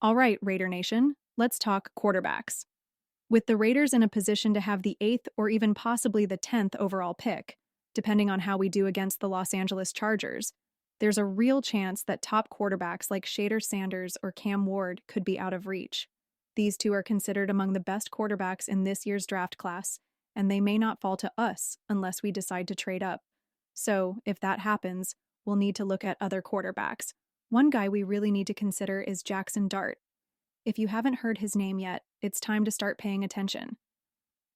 All right, Raider Nation, let's talk quarterbacks. With the Raiders in a position to have the 8th or even possibly the 10th overall pick, depending on how we do against the Los Angeles Chargers, there's a real chance that top quarterbacks like Shader Sanders or Cam Ward could be out of reach. These two are considered among the best quarterbacks in this year's draft class, and they may not fall to us unless we decide to trade up. So, if that happens, we'll need to look at other quarterbacks. One guy we really need to consider is Jackson Dart. If you haven't heard his name yet, it's time to start paying attention.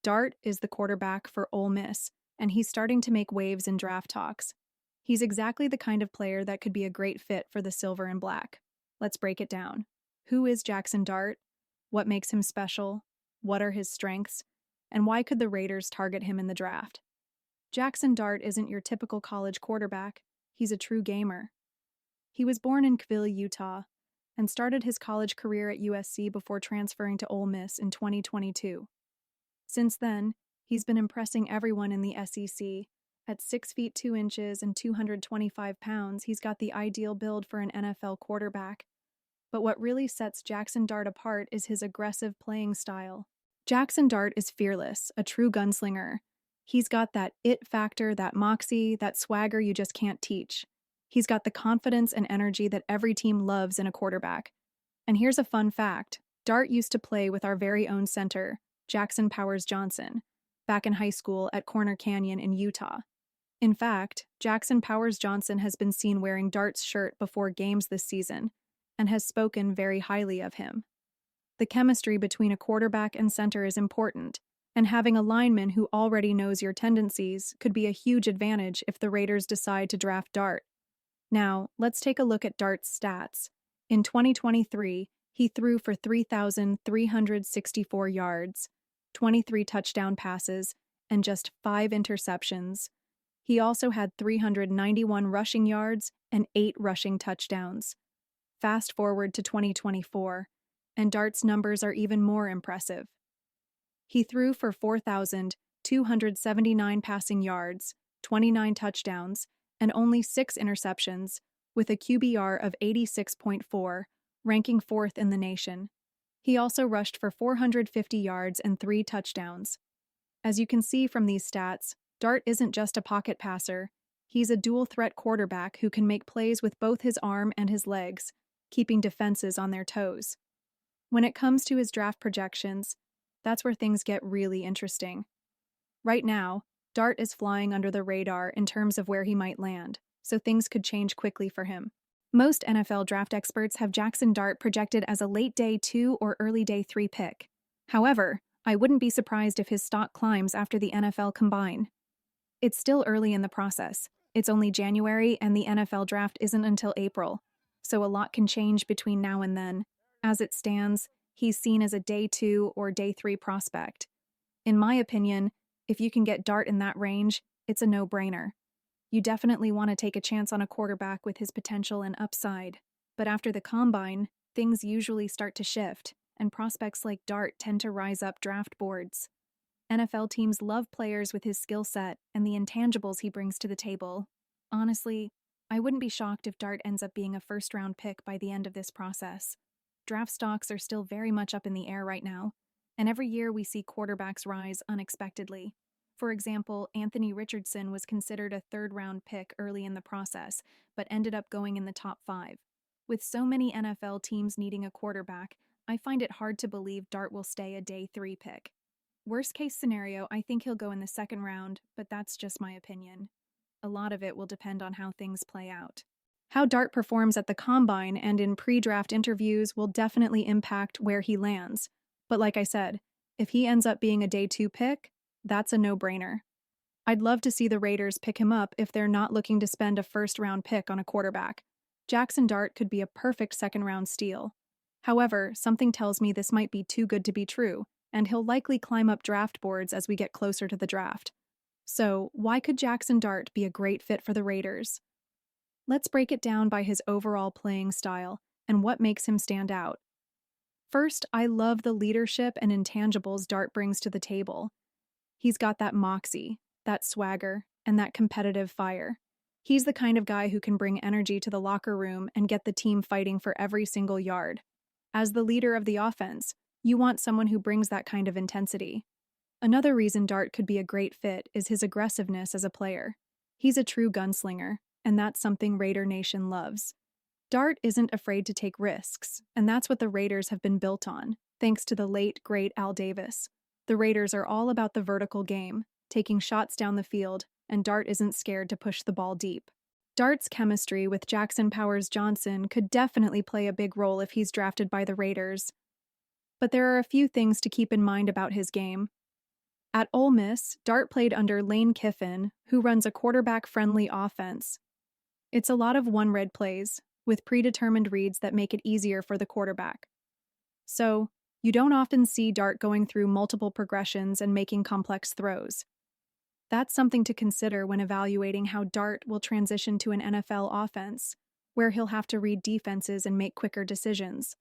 Dart is the quarterback for Ole Miss, and he's starting to make waves in draft talks. He's exactly the kind of player that could be a great fit for the silver and black. Let's break it down. Who is Jackson Dart? What makes him special? What are his strengths? And why could the Raiders target him in the draft? Jackson Dart isn't your typical college quarterback. He's a true gamer. He was born in Kville, Utah, and started his college career at USC before transferring to Ole Miss in 2022. Since then, he's been impressing everyone in the SEC. At 6 feet 2 inches and 225 pounds, he's got the ideal build for an NFL quarterback. But what really sets Jackson Dart apart is his aggressive playing style. Jackson Dart is fearless, a true gunslinger. He's got that it factor, that moxie, that swagger you just can't teach. He's got the confidence and energy that every team loves in a quarterback. And here's a fun fact. Dart used to play with our very own center, Jackson Powers Johnson, back in high school at Corner Canyon in Utah. In fact, Jackson Powers Johnson has been seen wearing Dart's shirt before games this season and has spoken very highly of him. The chemistry between a quarterback and center is important, and having a lineman who already knows your tendencies could be a huge advantage if the Raiders decide to draft Dart. Now, let's take a look at Dart's stats. In 2023, he threw for 3,364 yards, 23 touchdown passes, and just 5 interceptions. He also had 391 rushing yards and 8 rushing touchdowns. Fast forward to 2024, and Dart's numbers are even more impressive. He threw for 4,279 passing yards, 29 touchdowns, and only 6 interceptions, with a QBR of 86.4, ranking 4th in the nation. He also rushed for 450 yards and 3 touchdowns. As you can see from these stats, Dart isn't just a pocket passer. He's a dual-threat quarterback who can make plays with both his arm and his legs, keeping defenses on their toes. When it comes to his draft projections, that's where things get really interesting. Right now, Dart is flying under the radar in terms of where he might land, so things could change quickly for him. Most NFL draft experts have Jackson Dart projected as a late day 2 or early day 3 pick. However, I wouldn't be surprised if his stock climbs after the NFL Combine. It's still early in the process. It's only January and the NFL draft isn't until April, so a lot can change between now and then. As it stands, he's seen as a day 2 or day 3 prospect. In my opinion, if you can get Dart in that range, it's a no-brainer. You definitely want to take a chance on a quarterback with his potential and upside. But after the Combine, things usually start to shift, and prospects like Dart tend to rise up draft boards. NFL teams love players with his skill set and the intangibles he brings to the table. Honestly, I wouldn't be shocked if Dart ends up being a first-round pick by the end of this process. Draft stocks are still very much up in the air right now, and every year we see quarterbacks rise unexpectedly. For example, Anthony Richardson was considered a third-round pick early in the process, but ended up going in the top 5. With so many NFL teams needing a quarterback, I find it hard to believe Dart will stay a day 3 pick. Worst case scenario, I think he'll go in the second round, but that's just my opinion. A lot of it will depend on how things play out. How Dart performs at the Combine and in pre-draft interviews will definitely impact where he lands. But like I said, if he ends up being a day 2 pick, that's a no-brainer. I'd love to see the Raiders pick him up if they're not looking to spend a first-round pick on a quarterback. Jackson Dart could be a perfect second-round steal. However, something tells me this might be too good to be true, and he'll likely climb up draft boards as we get closer to the draft. So, why could Jackson Dart be a great fit for the Raiders? Let's break it down by his overall playing style and what makes him stand out. First, I love the leadership and intangibles Dart brings to the table. He's got that moxie, that swagger, and that competitive fire. He's the kind of guy who can bring energy to the locker room and get the team fighting for every single yard. As the leader of the offense, you want someone who brings that kind of intensity. Another reason Dart could be a great fit is his aggressiveness as a player. He's a true gunslinger, and that's something Raider Nation loves. Dart isn't afraid to take risks, and that's what the Raiders have been built on, thanks to the late, great Al Davis. The Raiders are all about the vertical game, taking shots down the field, and Dart isn't scared to push the ball deep. Dart's chemistry with Jackson Powers Johnson could definitely play a big role if he's drafted by the Raiders. But there are a few things to keep in mind about his game. At Ole Miss, Dart played under Lane Kiffin, who runs a quarterback-friendly offense. It's a lot of one-read plays, with predetermined reads that make it easier for the quarterback. So, you don't often see Dart going through multiple progressions and making complex throws. That's something to consider when evaluating how Dart will transition to an NFL offense, where he'll have to read defenses and make quicker decisions.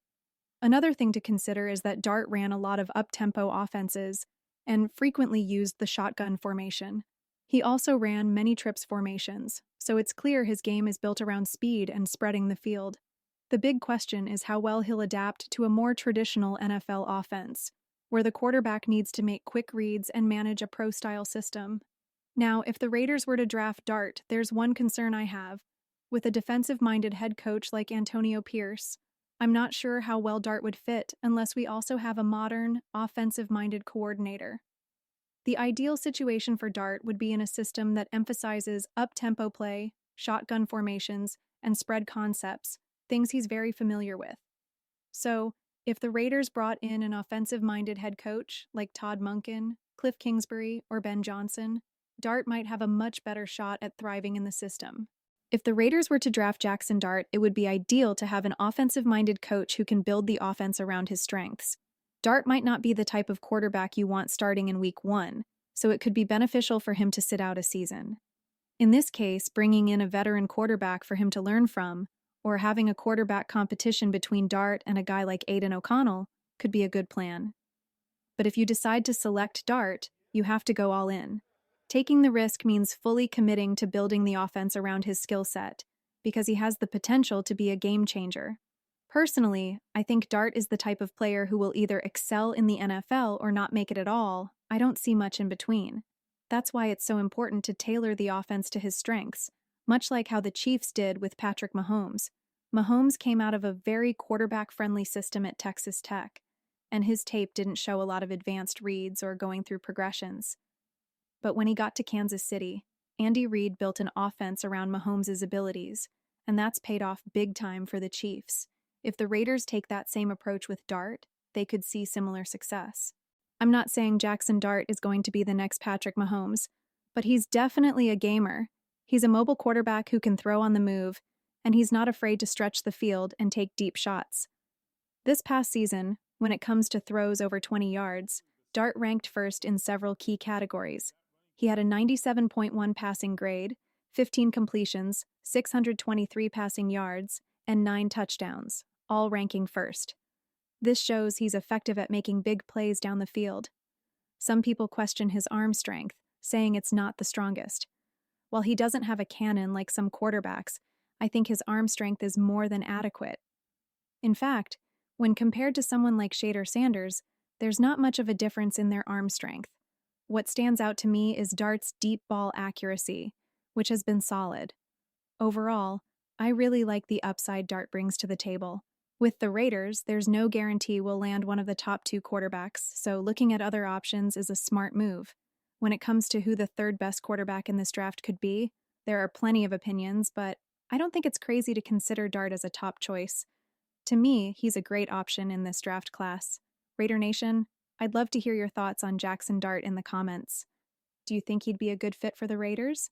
Another thing to consider is that Dart ran a lot of up-tempo offenses and frequently used the shotgun formation. He also ran many trips formations, so it's clear his game is built around speed and spreading the field. The big question is how well he'll adapt to a more traditional NFL offense, where the quarterback needs to make quick reads and manage a pro-style system. Now, if the Raiders were to draft Dart, there's one concern I have. With a defensive-minded head coach like Antonio Pierce, I'm not sure how well Dart would fit unless we also have a modern, offensive-minded coordinator. The ideal situation for Dart would be in a system that emphasizes up-tempo play, shotgun formations, and spread concepts, things he's very familiar with. So, if the Raiders brought in an offensive-minded head coach like Todd Monken, Cliff Kingsbury, or Ben Johnson, Dart might have a much better shot at thriving in the system. If the Raiders were to draft Jackson Dart, it would be ideal to have an offensive-minded coach who can build the offense around his strengths. Dart might not be the type of quarterback you want starting in Week 1, so it could be beneficial for him to sit out a season. In this case, bringing in a veteran quarterback for him to learn from, or having a quarterback competition between Dart and a guy like Aiden O'Connell, could be a good plan. But if you decide to select Dart, you have to go all in. Taking the risk means fully committing to building the offense around his skill set, because he has the potential to be a game changer. Personally, I think Dart is the type of player who will either excel in the NFL or not make it at all. I don't see much in between. That's why it's so important to tailor the offense to his strengths, much like how the Chiefs did with Patrick Mahomes. Mahomes came out of a very quarterback-friendly system at Texas Tech, and his tape didn't show a lot of advanced reads or going through progressions. But when he got to Kansas City, Andy Reid built an offense around Mahomes' abilities, and that's paid off big time for the Chiefs. If the Raiders take that same approach with Dart, they could see similar success. I'm not saying Jackson Dart is going to be the next Patrick Mahomes, but he's definitely a gamer. He's a mobile quarterback who can throw on the move, and he's not afraid to stretch the field and take deep shots. This past season, when it comes to throws over 20 yards, Dart ranked first in several key categories. He had a 97.1 passing grade, 15 completions, 623 passing yards, and 9 touchdowns, all ranking first. This shows he's effective at making big plays down the field. Some people question his arm strength, saying it's not the strongest. While he doesn't have a cannon like some quarterbacks, I think his arm strength is more than adequate. In fact, when compared to someone like Shader Sanders, there's not much of a difference in their arm strength. What stands out to me is Dart's deep ball accuracy, which has been solid. Overall, I really like the upside Dart brings to the table. With the Raiders, there's no guarantee we'll land one of the top 2 quarterbacks, so looking at other options is a smart move. When it comes to who the third best quarterback in this draft could be, there are plenty of opinions, but I don't think it's crazy to consider Dart as a top choice. To me, he's a great option in this draft class. Raider Nation, I'd love to hear your thoughts on Jackson Dart in the comments. Do you think he'd be a good fit for the Raiders?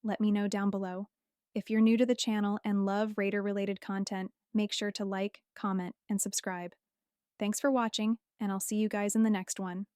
Let me know down below. If you're new to the channel and love Raider-related content, make sure to like, comment, and subscribe. Thanks for watching, and I'll see you guys in the next one.